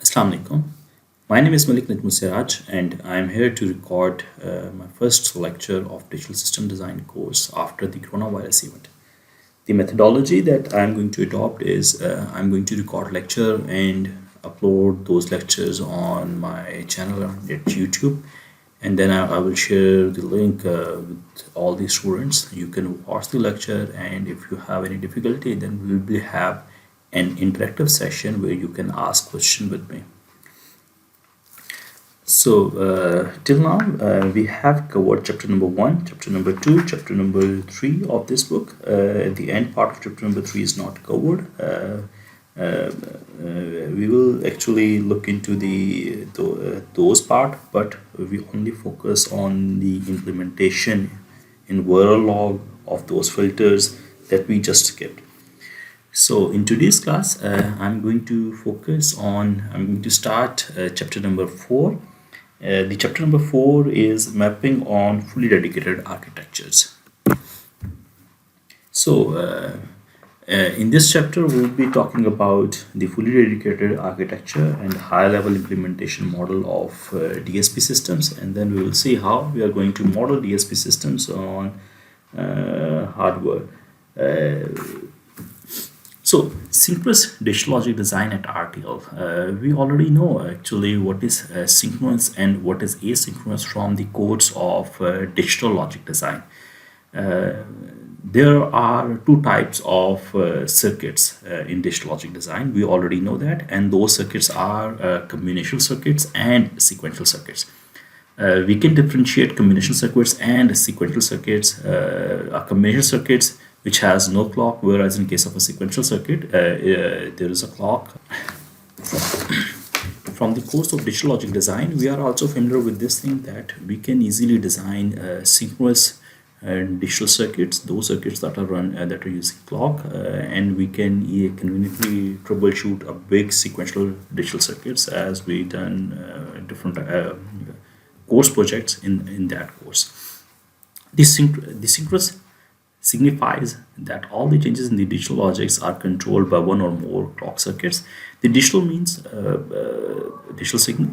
Assalamu alaikum. My name is Malik Najmu Siraj, and I am here to record my first lecture of Digital System Design course after the coronavirus event. The methodology that I'm going to adopt is I'm going to record lecture and upload those lectures on my channel on YouTube, and then I will share the link with all the students. You can watch the lecture, and if you have any difficulty, then we will have an interactive session where you can ask question with me. So till now we have covered chapter number 1, chapter number 2, chapter number 3 of this book. The end part of chapter number 3 is not covered. We will actually look into those part, but we only focus on the implementation in Verilog of those filters that we just skipped. So in today's class, I'm going to start chapter number 4. The chapter number 4 is mapping on fully dedicated architectures. So in this chapter, we'll be talking about the fully dedicated architecture and high-level implementation model of DSP systems, and then we will see how we are going to model DSP systems on hardware. So synchronous digital logic design at RTL. We already know actually what is synchronous and what is asynchronous from the codes of digital logic design. There are two types of circuits in digital logic design. We already know that, and those circuits are combinational circuits and sequential circuits. We can differentiate combinational circuits and sequential circuits. Combinational circuits which has no clock, whereas in case of a sequential circuit, there is a clock. From the course of digital logic design, we are also familiar with this thing that we can easily design synchronous digital circuits, those circuits that are run that are using clock, and we can conveniently troubleshoot a big sequential digital circuits as we done different course projects in that course. The synchronous signifies that all the changes in the digital logics are controlled by one or more clock circuits. The digital means digital signal.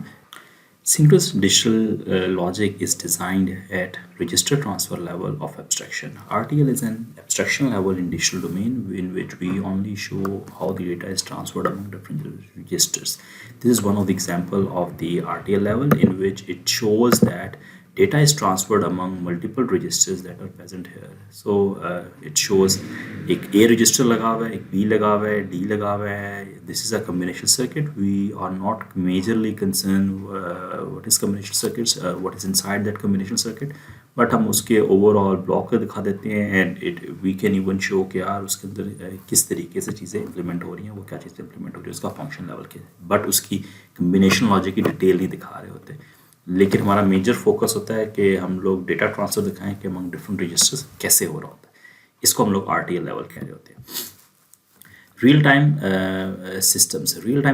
Synchronous digital logic is designed at register transfer level of abstraction. RTL is an abstraction level in digital domain in which we only show how the data is transferred among different registers. This is one of the example of the RTL level in which it shows that data is transferred among multiple registers that are present here. So it shows एक A register लगा हुआ है, एक B लगा हुआ है, D लगा हुआ है. This is a combination circuit. We are not majorly concerned what is combination circuits, what is inside that combination circuit. But हम उसके overall block को दिखा देते हैं, and we can even show कि यार उसके अंदर किस तरीके से चीज़ें implement हो रही हैं, वो क्या चीज़ें implement हो रही है, उसका function level के. But उसकी combination logic की detail नहीं दिखा रहे होते. लेकिन हमारा मेजर फोकस होता है कि हम लोग डेटा ट्रांसफर दिखाएं कि अमंग डिफरेंट रजिस्टर्स कैसे हो रहा होता है. इसको हम लोग RTL लेवल कह रहे होते हैं. रियल टाइम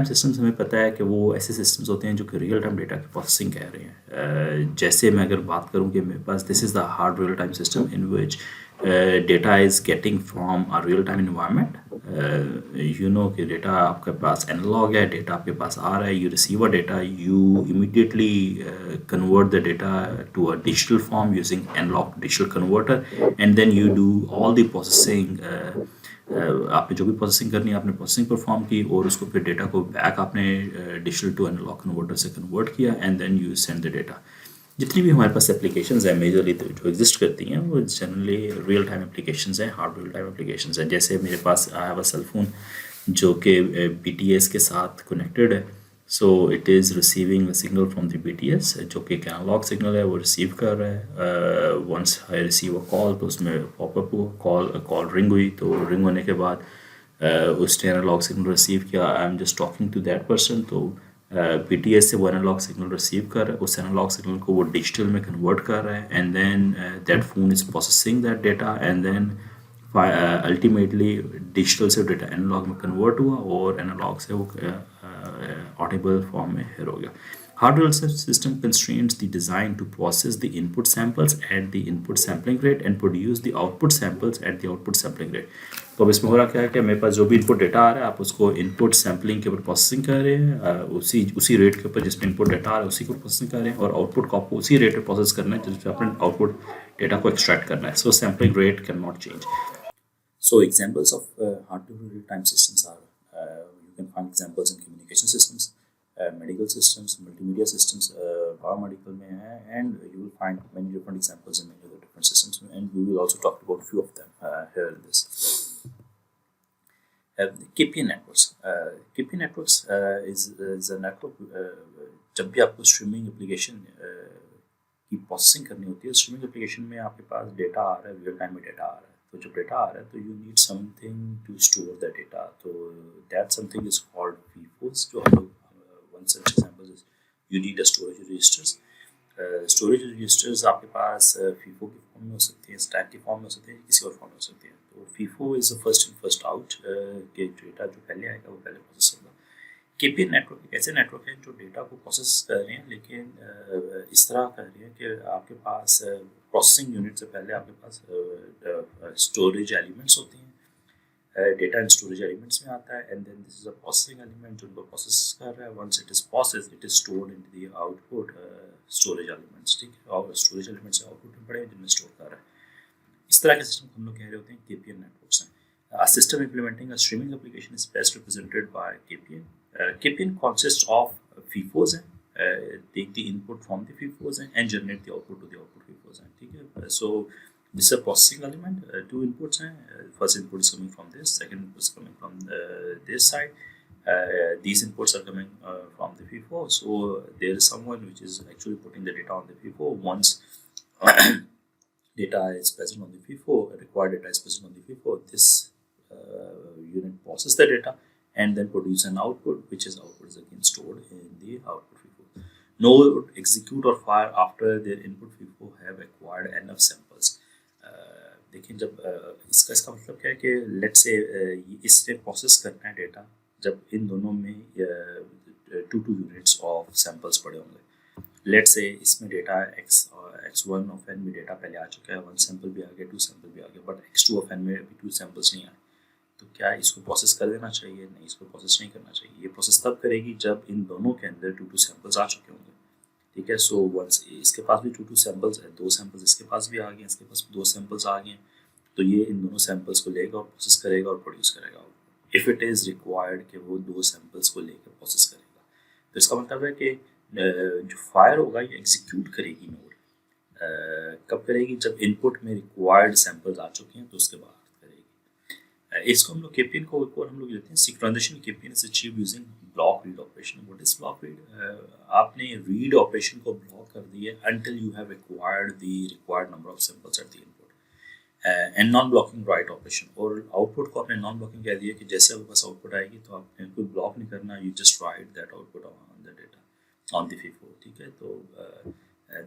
सिस्टम्स हमें पता है कि वो ऐसे सिस्टम्स होते हैं जो कि रियल टाइम डेटा की प्रोसेसिंग कह रहे हैं. जैसे मैं अगर बात करूं कि मेरे पास this is the hard real time system in which data is getting from a real time environment. You know कि डेटा आपके पास एनालॉग है, डेटा आपके पास आ रहा है, you receive a data, you immediately convert the data to a digital form using analogue digital converter, and then you do all the processing. आपने जो भी प्रोसेसिंग करनी है आपने प्रोसेसिंग परफॉर्म की, और उसको फिर डेटा को बैक आपने डिजिटल टू एनालॉग कन्वर्टर से कन्वर्ट किया, and then you send the data. जितनी भी हमारे पास एप्लीकेशंस हैं मेजरली जो एग्जिस्ट करती हैं वो जनरली रियल टाइम एप्लीकेशंस हैं, हार्ड रियल टाइम एप्लीकेशंस हैं. जैसे मेरे पास I have a cell phone जो कि BTS के साथ कनेक्टेड है. So it is receiving a signal from the BTS जो कि एक एनालॉग सिग्नल है, वो रिसीव कर रहा है. Once I receive a call तो उसमें पॉपअप कॉल रिंग हुई, तो रिंग होने के बाद उसने एनालॉग सिग्नल रिसीव किया. I am just talking to that person. तो BTS से वो एनालॉग सिग्नल रिसीव कर रहा है, उस एनालॉग सिग्नल को वो डिजिटल में कन्वर्ट कर रहा है, and then that phone is processing that data, and then ultimately digital से डेटा एनालॉग में कन्वर्ट हुआ और एनालॉग से वो ऑडिबल फॉर्म में हियर हो गया. Hardware system constrains the design to process the input samples at the input sampling rate and produce the output samples at the output sampling rate. तो अब इसमें हो रहा क्या है कि मेरे पास जो भी इनपुट डेटा आ रहा है आप उसको इनपुट सैम्पलिंग के ऊपर प्रोसेसिंग कर रहे हैं, उसी रेट के ऊपर जिसमें इनपुट डेटा आ रहा है उसी को प्रोसेसिंग कर रहे हैं, और आउटपुट को आपको उसी रेट पे प्रोसेस करना है जिसमें अपने आउटपुट डेटा को एक्सट्रैक्ट करना है. So sampling rate can not change. So examples of hardware real-time systems are you can find examples in communication systems, medical systems, multimedia systems, biomedical में है, and you will find many different examples in many other different systems, and we will also talk about a few of them here in this. KPN networks. KPN networks is a network. जब भी आपको streaming application की processing करनी होती है, streaming application में आपके पास data आ रहा है, रियल टाइम में डेटा आ रहा है. तो जब डेटा आ रहा है तो you need something to store the data. तो that something is called FIFOs. जो हम लोग one such example is you need a storage registers. Storage registers आपके पास फीफो की फॉर्म में हो सकती है, स्टैक की फॉर्म में हो सकती है, किसी और फॉर्म में हो सकती है. तो FIFO is first in first out के डेटा जो पहले आएगा वो पहले प्रोसेस होगा. केपीएन नेटवर्क एक ऐसे नेटवर्क है जो डेटा को प्रोसेस कर रहे हैं, लेकिन इस तरह कर रहे हैं कि आपके पास प्रोसेसिंग यूनिट से पहले आपके पास स्टोरेज एलिमेंट्स होते हैं. डेटा इन स्टोरेज एलिमेंट्स में आता है, and then this is a processing element जो उनको प्रोसेस कर रहा है. Once it is processed it is stored into the output storage elements. ठीक है, और स्टोरेज एलिमेंट्स से आउटपुट में पड़े जिनमें स्टोर कर रहा है. इस तरह के सिस्टम हम लोग कह रहे होते हैं केपीएन नेटवर्क्स हैं. A system implementing a streaming application is best represented by KPN. KPN consists of FIFOs take the input from the FIFOs and generate the output to the output FIFOs. ठीक है. So this is a processing element. Two inputs हैं. First input is coming from this. Second input is coming from this side. These inputs are coming from the FIFO. So there is someone which is actually putting the data on the FIFO. Once data is present on the FIFO, required data is present on the FIFO, this unit process the data and then produce an output, which is again stored in the output FIFO. Node execute or fire after their input FIFO have acquired enough samples. देखिए जब इसका मतलब क्या है कि let's say इसने process करना है डेटा जब इन दोनों में 2 यूनिट्स ऑफ सैंपल्स पड़े होंगे. लेट्स से इसमें डेटा x1 ऑफ n में डेटा पहले आ चुका है, 1 सैंपल भी आ गया, 2 सैंपल भी आ गया, बट x2 ऑफ n में अभी 2 सैंपल्स नहीं आए. तो क्या इसको प्रोसेस कर देना चाहिए? नहीं, इसको प्रोसेस नहीं करना चाहिए. ये प्रोसेस तब करेगी जब इन दोनों के अंदर 2 सैंपल्स आ चुके होंगे. ठीक है. सो वंस इसके पास भी 2 सैंपल्स है, 2 सैंपल्स इसके पास भी आ गए, इसके पास 2 सैंपल्स आ गए, तो ये इन दोनों सैंपल्स को लेगा और प्रोसेस करेगा और प्रोड्यूस करेगा. इफ़ इट इज़ रिक्वायर्ड कि वो 2 सैंपल्स को लेकर प्रोसेस करेगा. तो इसका मतलब है कि जो फायर होगा ये एग्जीक्यूट करेगी नोड. कब करेगी? जब इनपुट में रिक्वायर्ड सैंपल्स आ चुके हैं तो उसके बाद करेगी. इसको हम लोग केपीएन को एक और हम लोग लेते हैं synchronization. KPN is achieve using block read operation. What is block read? आपने रीड ऑपरेशन को ब्लॉक कर दिया until you have acquired the required number of samples at the input. And non blocking write operation. और output को आपने non blocking कह दिया कि जैसे आपके पास आउटपुट आएगी तो आपने कोई ब्लॉक नहीं करना, you just right that output on the data on the FIFO. ठीक है. तो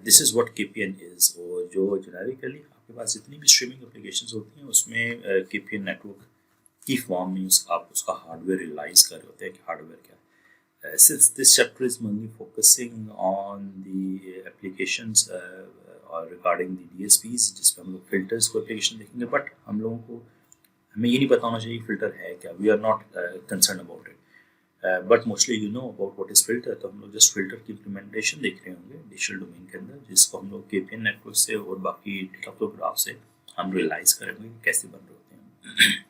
this is what KPN is. और जो जेनेरिकली आपके पास जितनी भी स्ट्रीमिंग एप्लीकेशंस होती हैं उसमें KPN नेटवर्क की फॉर्म में आप उसका हार्डवेयर रियलाइज कर रहे होते हैं कि हार्डवेयर क्या है. Since this chapter is mainly focusing on the applications regarding the DSPs, जिसमें हम लोग फिल्टर्स को एप्लीकेशन देखेंगे, बट हम लोगों को हमें ये नहीं पता होना चाहिए फिल्टर है क्या. We are not concern about it, but mostly you know about what is filter. तो हम लोग जस्ट फिल्टर की इम्प्लीमेंटेशन देख रहे होंगे डिजिटल डोमेन के अंदर, जिसको हम लोग KPN नेटवर्क से और बाकी डेटा फ्लो ग्राफ से हम रियलाइज करेंगे कि कैसे बन रहे होते हैं.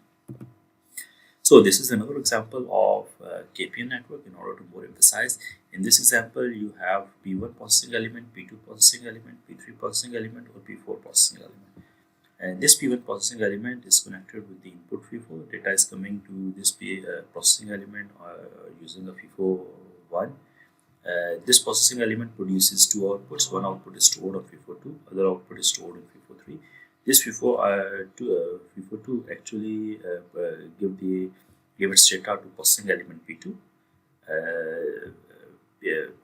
So this is another example of KPN network. In order to more emphasize, in this example you have P1 processing element, P2 processing element, P3 processing element, or P4 processing element. And this P1 processing element is connected with the input FIFO. Data is coming to this processing element using a FIFO 1. This processing element produces 2 outputs. One output is stored on FIFO 2, other output is stored on FIFO 3. This FIFO 2 actually give its data to processing element P2.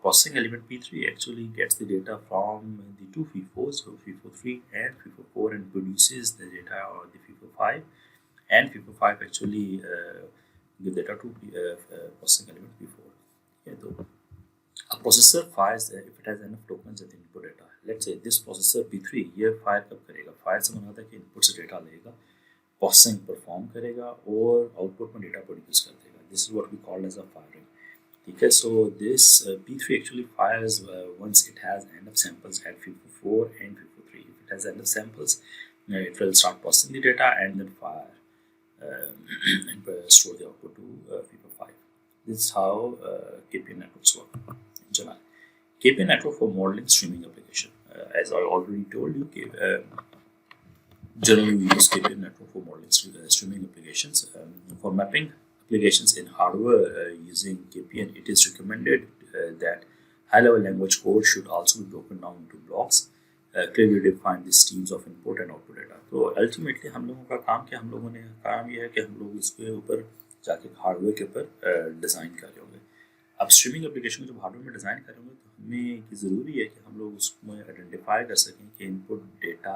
Processing element P3 actually gets the data from the 2 FIFOs, so FIFO 3 and FIFO 4, and produces the data on the FIFO 5. And FIFO 5 actually give data to processing element P4. Okay, तो अब processor fires if it has enough tokens at input data. Let's say this processor P3 ये fire कब करेगा? Fire से मना था कि input से data लेगा, processing perform करेगा और output में data produce कर देगा. This is what we call as a firing. Okay, so this P3 actually fires once it has enough samples at FIFO4 and FIFO3. If it has enough samples, it will start processing the data and then fire and store the output to FIFO5. This is how KPN networks work in general. KPN network for modeling streaming application. As I already told you, generally we use KPN network for modeling streaming applications. For mapping applications in hardware using KPN, it is recommended that high-level language code should also be broken down into blocks. Clearly define the streams of input and output data. तो ultimately हम लोगों का काम क्या, हम लोगों ने काम यह है कि हम लोग इसके ऊपर जाके हार्डवेयर के ऊपर डिज़ाइन कर रहे होंगे. अब स्ट्रीमिंग एप्लीकेशन को जब हार्डवेयर में डिज़ाइन कर रहे होंगे तो हमें ज़रूरी है कि हम लोग उसमें आइडेंटिफाई कर सकें कि इनपुट डेटा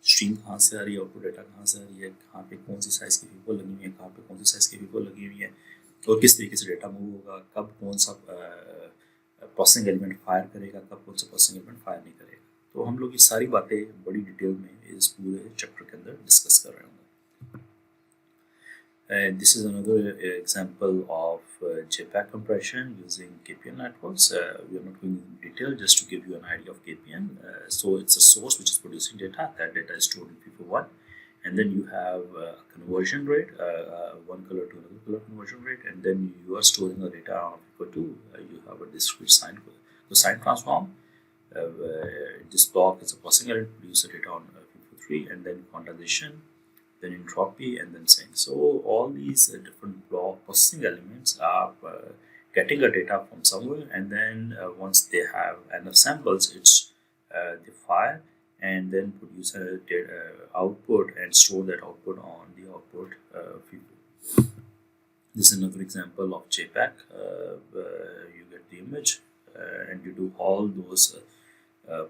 स्ट्रीम कहाँ से आ रही है, आउटपुट डेटा कहाँ से आ रही है, कहाँ पे कौन सी साइज़ की फीफो लगी हुई है, कहाँ पे कौन सी साइज़ की फीफो लगी हुई है और किस तरीके से डेटा मूव होगा, कब कौन सा प्रोसेसिंग एलिमेंट फायर करेगा, कब कौन सा प्रोसेसिंग एलिमेंट फायर नहीं करेगा. तो हम लोग ये सारी बातें बड़ी डिटेल में इस पूरे चैप्टर के अंदर डिस्कस कर रहे होंगे. This is another example of JPEG compression using KPN networks. We are not going into detail, just to give you an idea of KPN. So it's a source which is producing data. That data is stored in FIFO1, and then you have a conversion rate, one color to another color conversion rate, and then you are storing the data on FIFO2. You have a discrete cosine transform. This block is a processing element to produce the data on FIFO3, and then quantization, then entropy, and then sync. So all these different block processing elements are getting the data from somewhere, and then once they have enough samples, it's they fire and then produce a data output and store that output on the output FIFO. This is another example of JPEG. You get the image and you do all those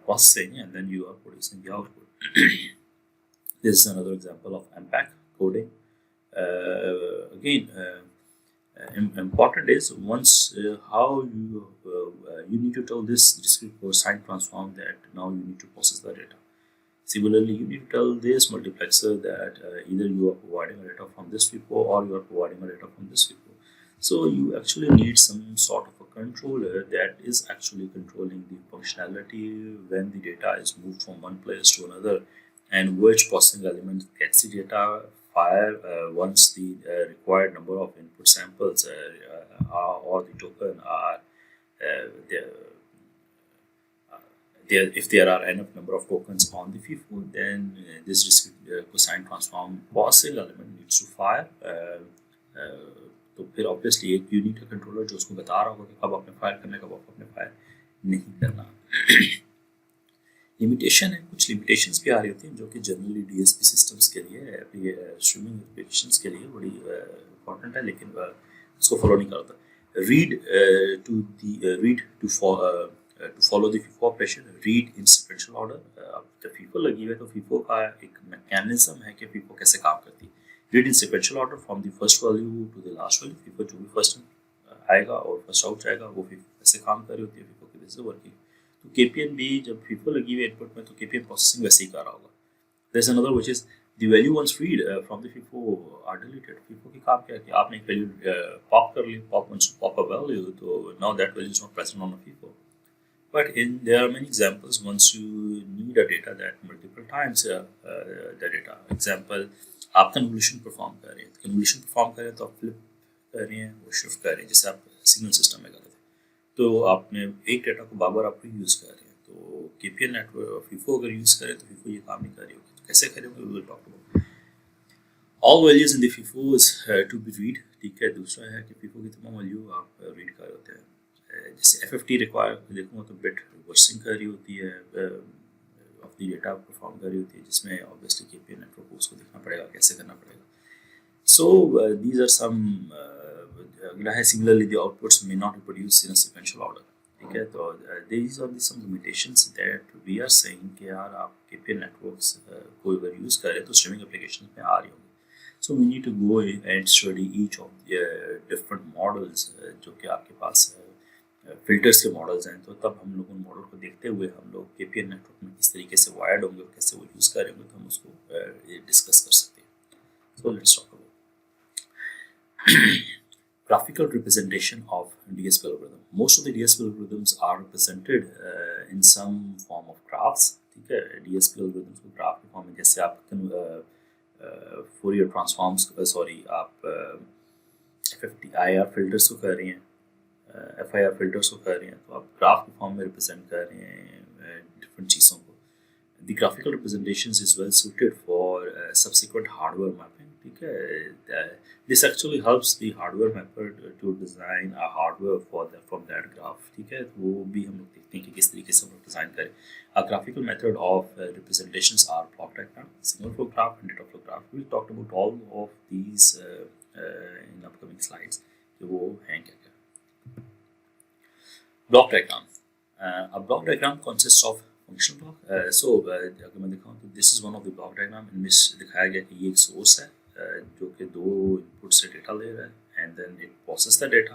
processing, and then you are producing the output. This is another example of MPEG coding. Again, important is once how you need to tell this discrete cosine transform that now you need to process the data. Similarly, you need to tell this multiplexer that either you are providing a data from this FIFO or you are providing a data from this FIFO. So you actually need some sort of a controller that is actually controlling the functionality when the data is moved from one place to another, and which processing element gets the data fire once the required number of input samples or the token are there. If there are enough number of tokens on the FIFO, then this discrete cosine transform processing element needs to fire. तो फिर obviously एक unit का controller जो उसको बता रहा होगा कि कब आपने फायर करना है, कब आपने फायर नहीं करना. लिमिटेशन है, कुछ लिमिटेशंस भी आ रही होती हैं जो कि जनरली DSP सिस्टम्स के लिए स्ट्रीमिंग एप्लीकेशंस के लिए बड़ी इंपॉर्टेंट है, लेकिन उसको फॉलो नहीं करता. Read to follow the FIFO operation, read in sequential order. अब जब FIFO लगी हुई है तो FIFO का एक मैकेनिज्म है कि FIFO कैसे काम करती है. Read in sequential order from the first value to the last value. FIFO जो भी फर्स्ट आएगा और फर्स्ट आउट जाएगा वो FIFO कैसे काम कर रही होती है, FIFO की वजह से वर्किंग. तो KPN भी जब FIFO लगी हुई है इनपुट में तो KPN प्रोसेसिंग वैसे ही कर रहा होगा. There is another which is the value once read from the FIFO are deleted. FIFO की काम क्या है कि आपने एक वैल्यू पॉप कर ली, pop once pop a value, तो now that value is not present on the FIFO. But there are many examples. Once you need a data that multiple times the data. Example, आप convolution perform कर रहे हैं, convolution perform कर रहे हैं तो आप फ्लिप कर रहे हैं, वो शिफ्ट कर रहे हैं, जैसे आप सिग्नल सिस्टम में करते हैं. तो आपने एक डेटा को बार बार आप यूज़ कर रहे हैं. तो KPN नेटवर्क FIFO अगर यूज़ करें तो FIFO ये काम नहीं कर रही होगी. तो कैसे करेंगे, we will talk about. All values in the FIFO is to be read. ठीक है. दूसरा है कि FIFO की तमाम वैल्यू आप रीड कर होते हैं. जैसे FFT रिक्वायर देखूँगा तो बिट रिवर्सिंग कर रही होती है, ऑफ द डेटा परफॉर्म कर रही होती है, जिसमें ऑब्वियसली KPN नेटवर्क को उसको देखना पड़ेगा कैसे करना पड़ेगा. So these are some. अगला है similarly the outputs may not be produced in a sequential order. ठीक है. तो these are some limitations that we are saying कि यार आप KPN नेटवर्क्स को अगर यूज़ करें तो स्ट्रीमिंग एप्लीकेशन में आ रही होंगी. So we need to go and study each of the different models जो कि आपके पास फिल्टर्स के मॉडल्स हैं, तो तब हम लोग उन मॉडल को देखते हुए हम लोग केपीएन नेटवर्क में किस तरीके से वायर्ड होंगे और कैसे वो यूज़ करेंगे, तो हम उसको डिस्कस कर सकते हैं. So let's talk about graphical representation of DSP algorithm. Most of the DSP algorithms are represented in some form of graphs. ठीक है, DSP algorithms को ग्राफ के फॉर्म में, जैसे आप फोरियर ट्रांसफॉर्म्स, सॉरी आप FFT-IR फिल्टर्स को कर रही हैं, FIR फिल्टर्स को कर रही हैं, तो आप ग्राफ के फॉर्म में रिप्रेजेंट कर रहे हैं डिफरेंट चीज़ों को. The graphical representations is well suited for subsequent hardware mapping. ठीक है, this actually helps the hardware mapper to design a hardware from that graph. ठीक है, वो भी हम लोग देखते हैं कि किस तरीके से हम लोग डिज़ाइन करें. A graphical method of representations are block diagram, signal flow graph, and data flow graph. We talked about all of these in upcoming slides. कि वो हैं क्या क्या. Block diagram. A block diagram consists of functional block. So अगर मैं दिखाऊँ तो this is one of the block diagram in which दिखाया गया कि ये एक सोर्स है जो कि दो इनपुट से डेटा ले रहा है, and then it process the data,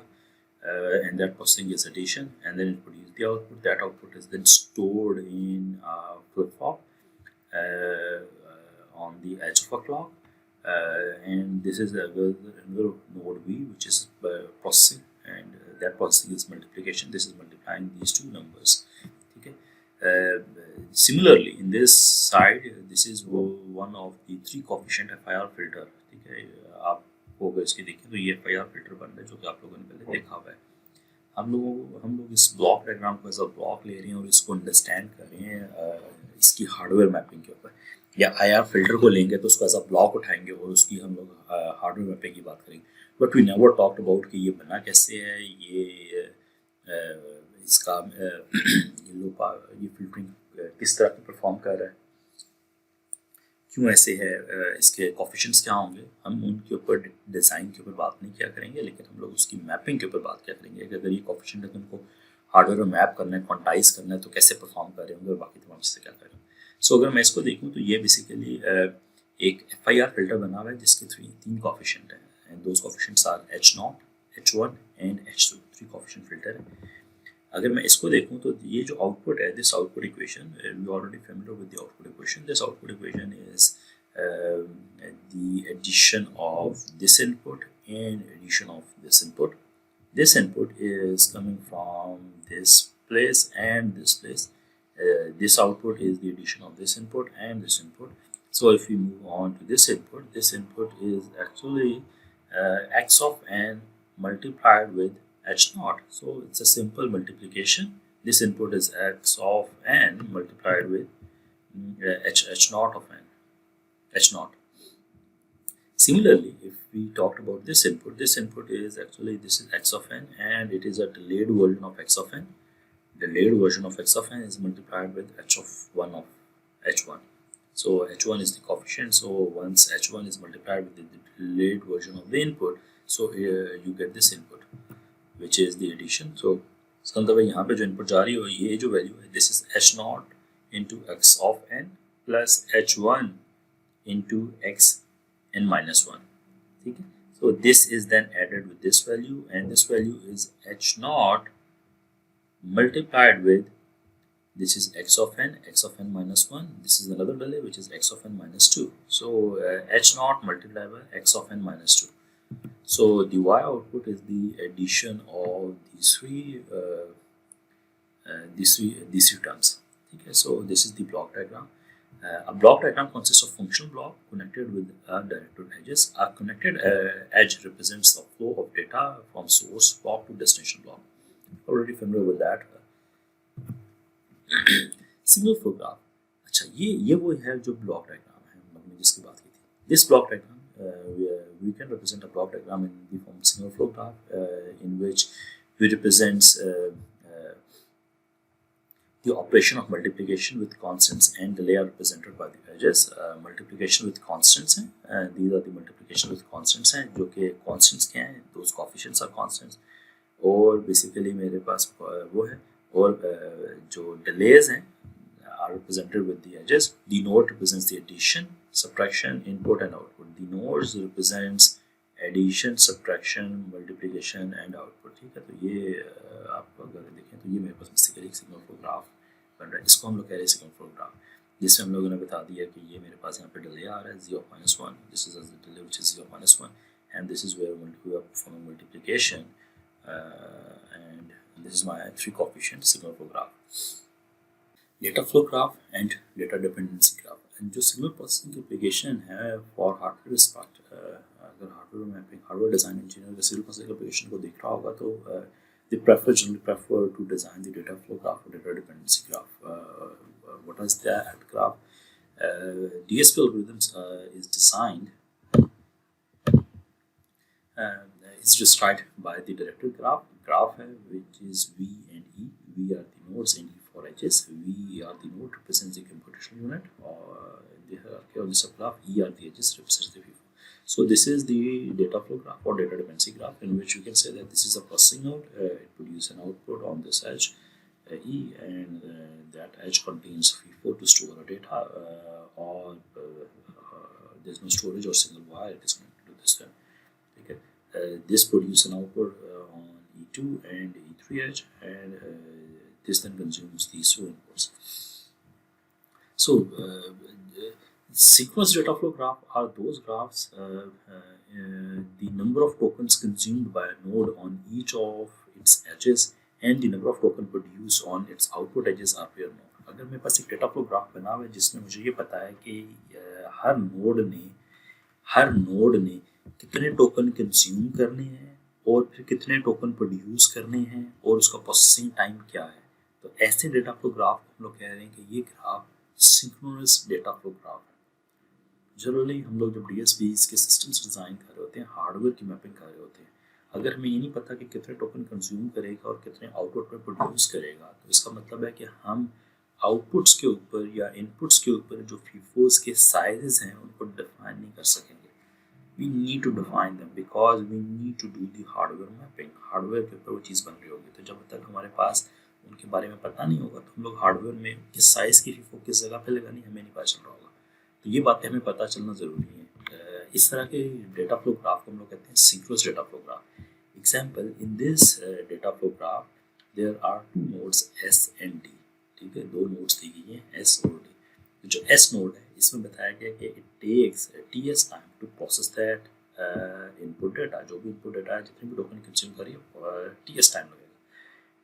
and that processing is addition, and then it produce the output. That output is then stored in flip flop on the edge of a clock, and this is another node V which is processing, and that processing is multiplication. This is multiplying these two numbers. Similarly, in this side, this is one of the 3 coefficient FIR filter. ठीक है, आप अगर इसकी देखें तो ये FIR filter बन रहा है जो कि आप लोगों ने पहले देखा हुआ है. हम लोग इस ब्लॉक डायग्राम को एज अ ब्लॉक ले रहे हैं और इसको अंडरस्टैंड कर रहे हैं इसकी हार्डवेयर मैपिंग के ऊपर. या IR फिल्टर को लेंगे तो उसको एज अ ब्लॉक उठाएंगे और उसकी हम लोग हार्डवेयर मैपिंग की बात करेंगे. But we never talked about कि ये बना कैसे है, ये इसका ये फिल्टरिंग किस तरह की परफॉर्म कर रहा है, क्यों ऐसे है, इसके कोफिशिएंट्स क्या होंगे. हम उनके ऊपर डिज़ाइन के ऊपर बात नहीं किया करेंगे, लेकिन हम लोग उसकी मैपिंग के ऊपर बात किया करेंगे कि अगर ये कोफिशिएंट है तो उनको हार्डवेयर में मैप करना है, क्वांटाइज करना है, तो कैसे परफॉर्म कर रहे होंगे और बाकी तमाम चीज़ें क्या कर रहे होंगे. सो अगर मैं इसको देखूँ तो ये बेसिकली एक FIR फिल्टर बना हुआ है जिसके 3 कोफिशिएंट हैं, and those coefficients are H0, H1 and H2. 3 coefficient filter है. अगर मैं इसको देखूं तो ये जो आउटपुट है, this output equation, we already familiar with the output equation. This output equation is the addition of this input and addition of this input. This input is coming from this place and this place. This output is the addition of this input and this input. So if we move on to this input is actually x of n multiplied with H0. So it's a simple multiplication. This input is x of n multiplied with H0 of n. H0. Similarly, if we talked about this input is actually, this is x of n, and it is a delayed version of x of n. Delayed version of x of n is multiplied with h of 1 of h1. So h1 is the coefficient. So once h1 is multiplied with the delayed version of the input, so here you get this input, which is the addition. So इसका मतलब है यहाँ पे जो input जा रही है ये जो वैल्यू है, this is h0 into x of n plus h1 into x n minus 1. ठीक है, so this is then added with this value, and this value is h0 multiplied with, this is x of n minus 1. This is another delay which is x of n minus 2. So h0 multiplied by x of n minus 2. So the y output is the addition of these three terms. Okay, so this is the block diagram. A block diagram consists of functional block connected with directed edges. A connected edge represents the flow of data from source block to destination block. Already familiar with that. Signal flow graph. अच्छा, ये वो है जो block diagram है हमने जिसकी बात की थी. This block diagram, we can represent a block diagram in the form of signal flow graph, in which we represents the operation of multiplication with constants and delay are represented by the edges. Multiplication with constants हैं, these are the multiplication with constants हैं, जो कि constants क्या हैं, those coefficients are constants, और basically मेरे पास वो है, और जो delays हैं are represented with the edges. The node represents the addition, subtraction, input and output. The nodes represents addition, subtraction, multiplication and output. ठीक है, तो ये आप अगर देखें तो ये मेरे पास बेसिकली एक सिग्नल फ्लो ग्राफ बन रहा है। इसको हम लोग कह रहे हैं सिग्नल फ्लो ग्राफ, जिसमें हम लोगों ने बता दिया कि ये मेरे पास यहाँ पे डिले आ रहा है 0.1, this is the delay which is 0.1, and this is where we are performing multiplication, and this is my 3 coefficient signal flow graph, data flow graph and data dependency graph. and जो signal processing की application है for hardware स्पार्ट, अगर hardware mapping hardware design engineer signal processing application को देख रहा होगा तो they generally prefer to design the data flow graph or data dependency graph. What is that graph? DSP algorithms is designed is described by the directed graph. Graph है which is V and E. V are the nodes and E for edges. V are the node represents the computational unit, or the hierarchy of the subgraph. E are the edges represents the V4. So this is the data flow graph or data dependency graph, in which you can say that this is a processing node. It produces an output on this edge E, and that edge contains V4 to store a data, or there's no storage or single wire. It is connected to this guy. Okay. This produces an output on E2 and E3 edge, and this then consumes these two inputs. So sequence data flow graph are those graphs, the number of tokens consumed by a node on each of its edges and the number of tokens produced on its output edges are paired node. अगर मेरे पास एक data flow graph बना हुआ है जिसमें मुझे ये पता है कि हर नोड ने कितने टोकन कंज्यूम करने हैं और फिर कितने टोकन प्रोड्यूस करने हैं और उसका प्रोसेसिंग टाइम क्या है, तो ऐसे डेटा फ्लो ग्राफ को हम लोग कह रहे हैं कि ये graph synchronous data flow graph है। जनरली हम लोग जब DSPs के सिस्टम्स डिज़ाइन कर रहे होते हैं, हार्डवेयर की मैपिंग कर रहे होते हैं, अगर हमें ये नहीं पता कि कितने टोकन कंज्यूम करेगा और कितने आउटपुट में प्रोड्यूस करेगा, तो इसका मतलब है कि हम आउटपुट्स के ऊपर या इनपुट्स के ऊपर जो फीफोस के साइजेस हैं उनको डिफाइन नहीं कर सकेंगे। We need to define them because we need to do the hardware mapping. Hardware के ऊपर वो चीज़ बन रही होगी, तो जब तक हमारे पास उनके बारे में पता नहीं होगा तो हम लोग हार्डवेयर में किस साइज़ की फीफो किस जगह पे लगानी हमें नहीं पता चल रहा होगा, तो ये बातें हमें पता चलना ज़रूरी है। इस तरह के डेटा फ्लो ग्राफ को हम लोग कहते हैं synchronous data flow graph. Example, in this data flow graph there are 2 nodes S and D। ठीक है, 2 नोड्स दी गई हैं S और D। जो S नोड है इसमें बताया गया कि it takes TS time to process that input data, जो भी इनपुट डेटा है जितने भी टोकन कंज्यूम करिए TS टाइम लगेगा,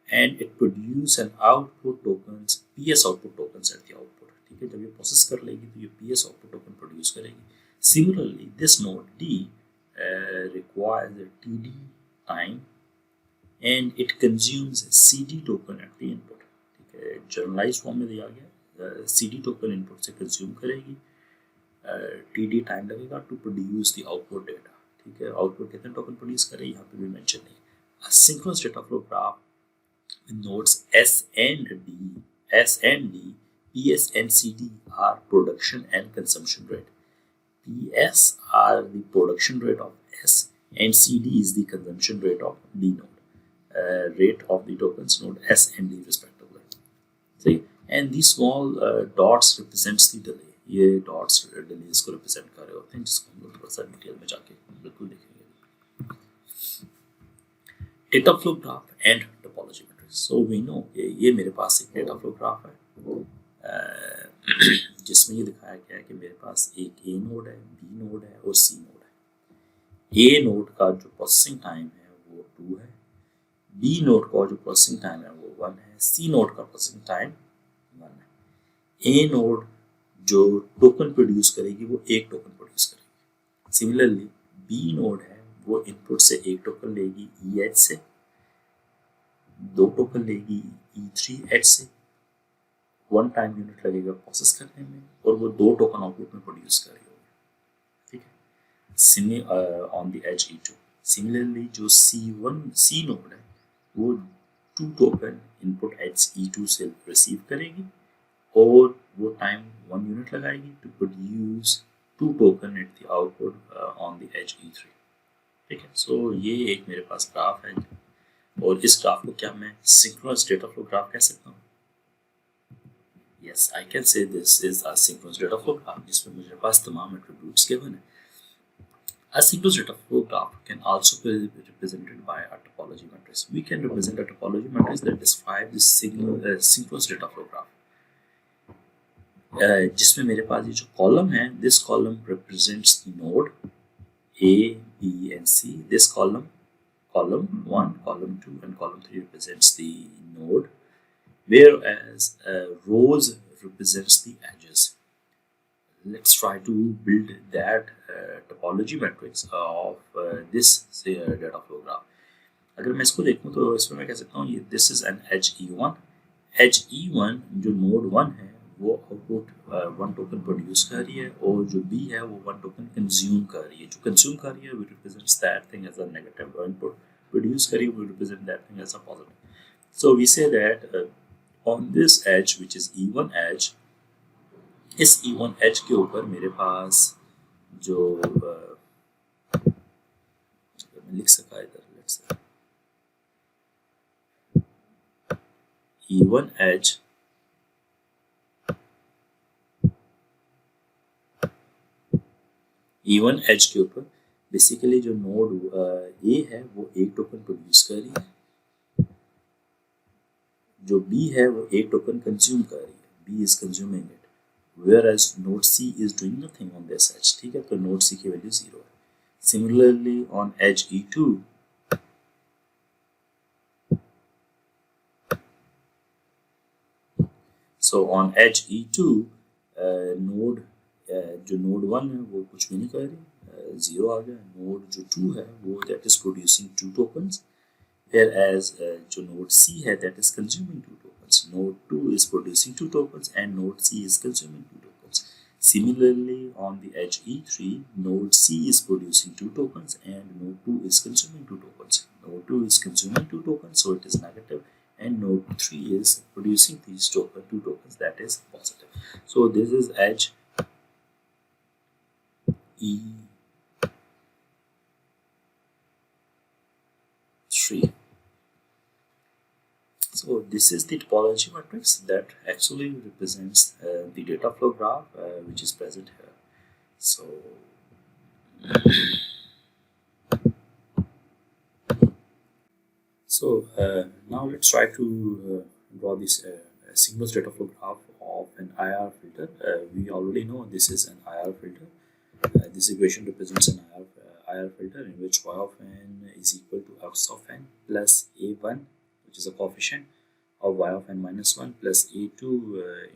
and it produce an output tokens PS output tokens at the output. ठीक है, जब ये प्रोसेस कर लेगी तो ये PS आउटपुट टोकन प्रोड्यूस करेगी। Similarly this node D requires a TD time and it consumes CD token at the input। ठीक है, जनरलाइज फॉर्म में दिया गया CD टोकन इनपुट से कंज्यूम करेगी, TD टाइम लगेगा to produce the output data. ठीक है, आउटपुट कितने टोकन प्रोड्यूस करे यहाँ पे भी मेंशन नहीं। Synchronous data flow graph with nodes S and D, PS and CD are production and consumption rate. PS are the production rate of S and CD is the consumption rate of D node, rate of the tokens node S and D respectively. See, and these small dots represents the delay। ये dots delays को represent कर रहे होते हैं, जिसको हम लोग थोड़ा सा डिटेल में जाके बिल्कुल देखेंगे। Data flow graph and topology matrix। So we know ये मेरे पास एक data flow graph है जिसमें ये दिखाया गया है कि मेरे पास एक A नोड है, B नोड है और C नोड है। A नोड का जो प्रोसेसिंग टाइम है वो 2 है, B नोड का जो प्रोसेसिंग टाइम है वो 1 है, C नोड का प्रोसेसिंग टाइम 1 है। A नोड जो टोकन प्रोड्यूस करेगी वो 1 टोकन प्रोड्यूस करेगी। सिमिलरली B नोड है वो इनपुट से 1 टोकन लेगी E एच से, 2 टोकन लेगी E3 एच से, 1 टाइम यूनिट लगेगा प्रोसेस करने में और वो 2 टोकन आउटपुट में प्रोड्यूस कर रही होगी। ठीक है, on the edge E2। Similarly जो C नोड है वो 2 टोकन इनपुट एज E2 से रिसीव करेगी और वो टाइम 1 यूनिट लगाएगी to produce 2 token at the output on the edge E3। ठीक है, सो ये एक मेरे पास ग्राफ है और इस ग्राफ को क्या मैं सिंक्रोनस डेटा फ्लो ग्राफ कह सकता हूँ? Yes, I can say this is a synchronous data flow graph जिसमें मेरे पास तमाम एट्रीब्यूट्स गिवन है। A synchronous data flow graph can also be represented by a topology matrix. We can represent a topology matrix that describes this synchronous data flow graph. जिसमें मेरे पास ये जो column है, this column represents the node A, B, and C. This column 1, column 2, and column 3 represents the node, whereas rows represents the edges. Let's try to build that topology matrix of this data flow graph. अगर मैं इसको देखूं तो इसमें मैं कह सकता हूँ ये this is an edge E1. edge E1 जो node 1 है वो आउटपुट 1 टोकन प्रोड्यूस कर रही है, और जो B है वो 1 टोकन कंज्यूम कर रही है. जो कंज्यूम कर रही है we represents that thing as a negative, और इनपुट प्रोड्यूस कर रही है we represent that thing as a positive. So we say that on this edge which is E1 edge, इस E1 edge के ऊपर मेरे पास जो मैं लिख सका इधर, let's say E1 edge के ऊपर बेसिकली जो नोड A है वो एक टोकन प्रोड्यूस कर रही है, जो B है वो एक टोकन कंज्यूम कर रही है, B is consuming it, whereas node C is doing nothing on this edge. ठीक है, तो node C की वैल्यू 0 है. Similarly on edge E2, so on edge E2 node जो node 1 है वो कुछ भी नहीं कर रही, 0 आ गया. node जो 2 है वो that is producing 2 tokens, whereas जो node C है that is consuming 2 tokens. node 2 is producing 2 tokens and node C is consuming 2 tokens. Similarly on the edge E3, node C is producing 2 tokens and node 2 is consuming 2 tokens. node 2 is consuming 2 tokens, so it is negative, and node 3 is producing these 2 tokens, that is positive. So this is edge E3. So this is the topology matrix that actually represents the data flow graph which is present here. So now let's try to draw this synchronous data flow graph of an IR filter. We already know this is an IR filter. This equation represents an IR filter in which y of n is equal to x of n plus a1, which is a coefficient of y of n minus 1 plus a2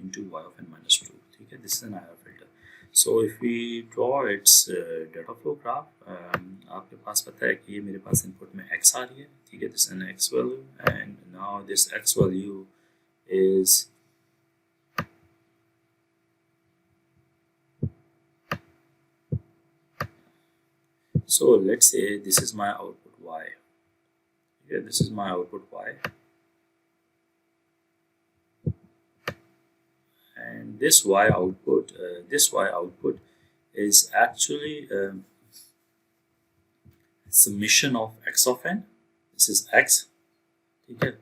into y of n minus 2. Okay, this is an IR filter. So if we draw its data flow graph, आपके पास पता है कि ये मेरे पास input में x आ रही है. ठीक है, this is an x value, and now this x value is so let's say this is my output y. Yeah, this is my output y, and this y output is actually summation of x of n. This is x. Okay.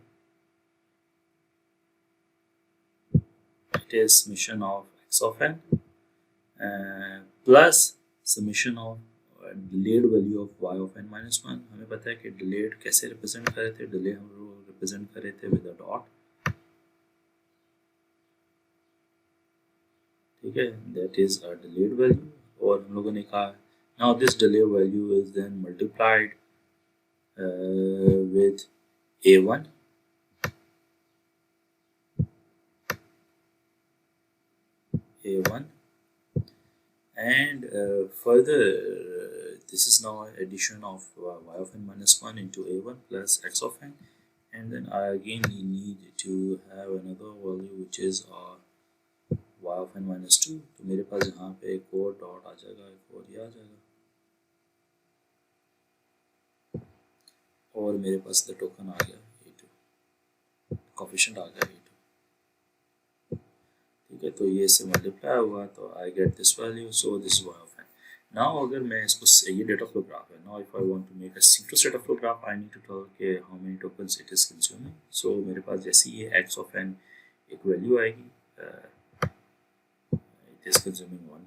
It is summation of x of n plus summation of delayed value of y of n minus 1. हमें पता है कि delayed कैसे represent कर रहे थे. delay हम लोग represent कर रहे थे with a dot. ठीक है, that is a delayed value, और हम लोगों ने कहा now this delay value is then multiplied with a1 and further this is now addition of y of n minus 1 into a1 plus x of n, and then I again need to have another value which is y of n minus 2. तो मेरे पास यहाँ पे एक और dot आ जाएगा, एक और ये आ जाएगा, और मेरे पास द टोकन आ गया a2, कोफिशिएंट आ गया a2. ठीक है, तो ये से मल्टीप्लाई हुआ तो I get this value, so this is y of n. Now अगर मैं इसको, ये डेटा फ्लो ग्राफ है. Now if I want to make a synchronous data flow graph, I need to tell के how many tokens it is consuming. So मेरे पास जैसे ये x of n एक वैल्यू आएगी, it is consuming one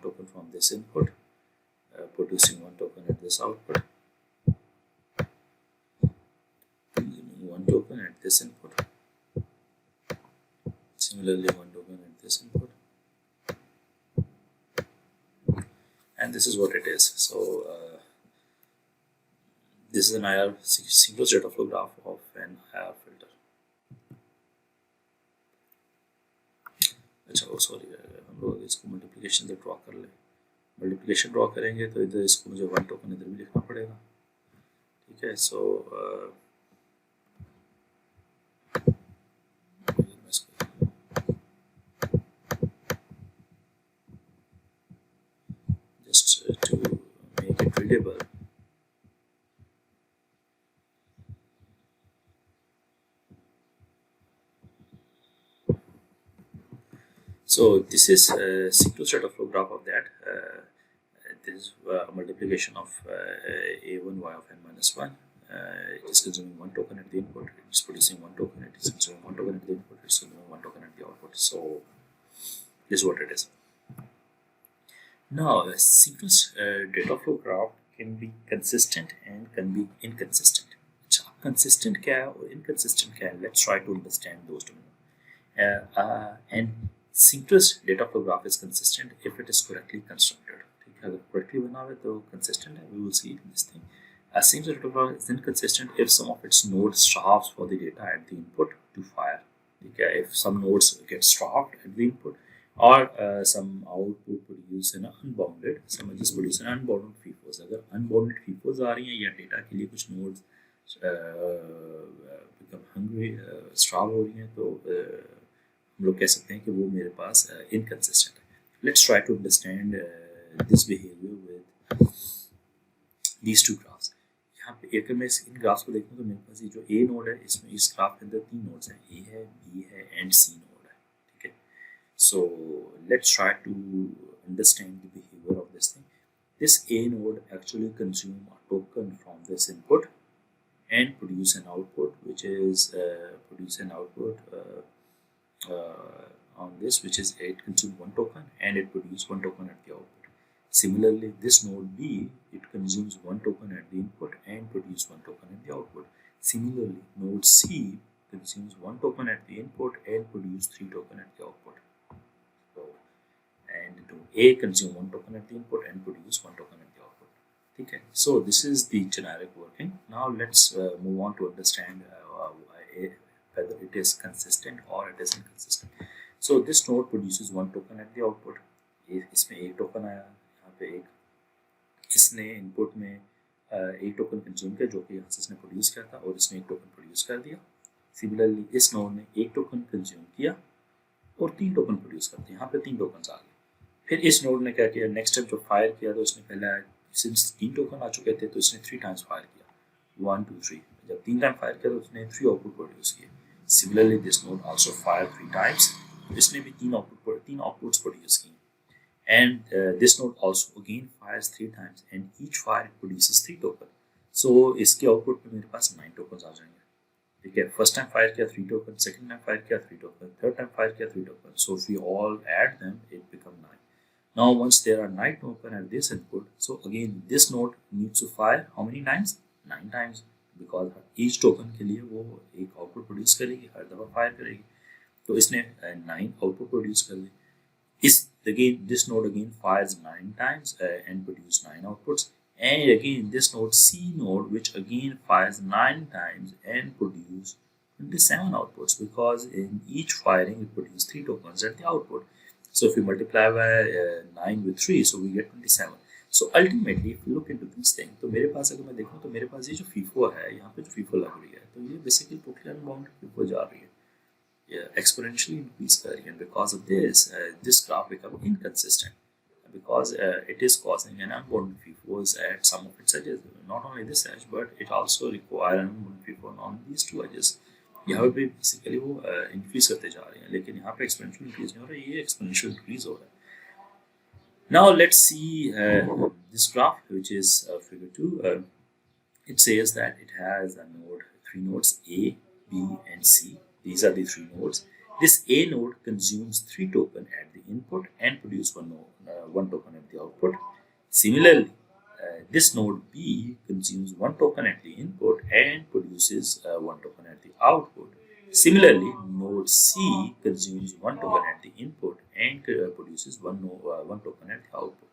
token from this input, producing one token at this output, consuming one token at this input, similarly one token at this input, and this is what it is. So this is an IR synchronous data flow graph of an IR filter. अच्छा वो sorry, हम लोग इसको multiplication से draw कर ले, multiplication draw करेंगे तो इधर इसको मुझे वन टोकन इधर भी लिखना पड़ेगा, ठीक है. सो just to make it readable, so this is a synchronous data flow graph of that. This is a multiplication of a1 y of n minus 1. It is consuming one token at the input, it is producing one token, it is consuming one token at the input, it is consuming one token at the output. So this is what it is. Now a synchronous data flow graph can be consistent and can be inconsistent. Consistent क्या है और inconsistent क्या है? Let's try to understand those two. And synchronous data flow graph is consistent if it is correctly constructed. अगर correctly बना हुआ है तो consistent है. We will see this thing. A synchronous data flow is inconsistent if some of its nodes starves for the data at the input to fire. If some nodes get starved at the input, or some output produce an unbounded, some just produce an unbounded FIFOs. अगर unbounded FIFOs आ रही हैं या data के लिए कुछ nodes become hungry, starve हो रही हैं, तो हम लोग कह सकते हैं कि वो मेरे पास inconsistent है. Let's try to understand this behavior with these two graphs. यहाँ पे अगर मैं इन ग्राफ्स को देखूँ तो मेरे पास ये जो A नोड है, इसमें इस ग्राफ के अंदर तीन नोड्स हैं, A है, B है एंड C नोड है, ठीक है. So let's try to understand the behavior of this thing. This A node actually consume a token from this input and produce an output, which is on this, which is it consume one token and it produce one token at the output. Similarly, this node B, it consumes one token at the input and produce one token at the output. Similarly, node C consumes one token at the input and produce three token at the output. So, and node A consume one token at the input and produce one token at the output. Okay, so this is the generic working. Now let's move on to understand whether it is consistent or it is inconsistent. So this node produces one token at the output. इसमें एक token आया, यहाँ पे एक, इसने input में एक token consume किया जो कि यहाँ से इसने प्रोड्यूस किया था और इसने एक टोकन प्रोड्यूस कर दिया. सिमिलरली इस नोड ने एक टोकन कंज्यूम किया और तीन टोकन प्रोड्यूस कर दिए, यहाँ पे तीन टोकन आ गए. फिर इस नोड ने क्या किया, नेक्स्ट स्टेप जो फायर किया तो इसने पहले सिंस तीन टोकन आ चुके थे तो इसने 3 टाइम्स फायर किया, 1 2 3. जब 3 टाइम फायर किया तो उसने 3 आउटपुट प्रोड्यूस किए. Similarly this node also fire 3 times, इसने भी तीन आउटपुट्स प्रोड्यूस किए. And this node also again fires 3 times and each fire produces 3 tokens. So इसके आउटपुट पे मेरे पास 9 tokens आ जाएंगे, ठीक है. फर्स्ट टाइम फायर किया 3 tokens, सेकंड टाइम फायर किया 3 tokens, थर्ड टाइम फायर किया 3 tokens. So if we all add them, it become 9. Now once there are 9 tokens at this input, so again this node needs to fire how many times? 9 times, because each token के लिए वो एक output produce करेगी, हर दफा fire करेगी. तो इसने 9 output produce कर ली. This node again fires 9 times and produce 9 outputs, and again this node C node, which again fires 9 times and produce 27 outputs, because in each firing it produces 3 tokens at the output. So if we multiply by 9 with 3, so we get 27. So ultimately if you look into this thing, तो मेरे पास अगर मैं देखूँ तो मेरे पास ये जो FIFO है, यहाँ पे जो FIFO लग रही है, तो ये basically totally unbounded FIFO जा रही है, exponentially increase कर रही है. And because of this, this graph become inconsistent because it is causing an unbounded FIFOs at some of its edges. Not only this edge, but it also require an unbounded FIFO on these two edges. यहाँ पे basically वो increase करते जा रहे हैं, लेकिन यहाँ पे exponential increase नहीं हो रहा है, ये exponential increase हो रहा है. Now let's see this graph, which is figure 2. It says that it has a node, 3 nodes A, B, and C. These are the 3 nodes. This A node consumes 3 tokens at the input and produce one token at the output. Similarly, this node B consumes one token at the input and produces one token at the output. Similarly, node C consumes one token at the input and produces one token at the output.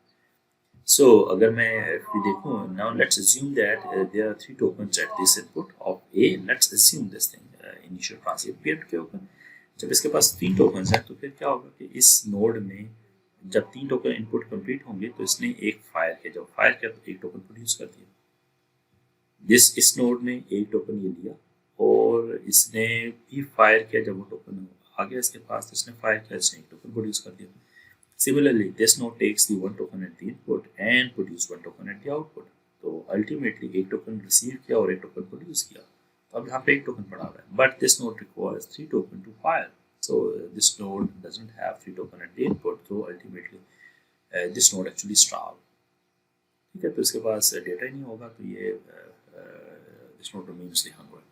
So अगर मैं फिर देखूं, now let's assume that there are three tokens at this input of A. Let's assume this thing initial transient period के ऊपर जब इसके पास तीन token हैं तो फिर क्या होगा कि इस नोड में जब तीन टोकन इनपुट कंप्लीट होंगे तो इसने एक फायर किया, जब फायर किया तो एक टोकन प्रोड्यूस कर दिया। इस नोड ने एक टोकन ये लिया और इसने भी फायर किया, जब वो टोकन आ गया इसके पास तो इसने फायर किया, इसने एक टोकन प्रोड्यूस कर दिया। Similarly, this node takes the one token at the input and produce one token at the output. तो ultimately एक टोकन रिसीव किया और एक टोकन प्रोड्यूस किया, तो अब यहाँ पे एक टोकन पड़ा हुआ है, but this node requires three token to fire. So this node doesn't have three token at the input, so ultimately this node actually starve. ठीक है, तो इसके पास डेटा ही नहीं होगा, तो ये this node remains the hungry.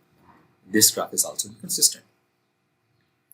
This graph is also inconsistent.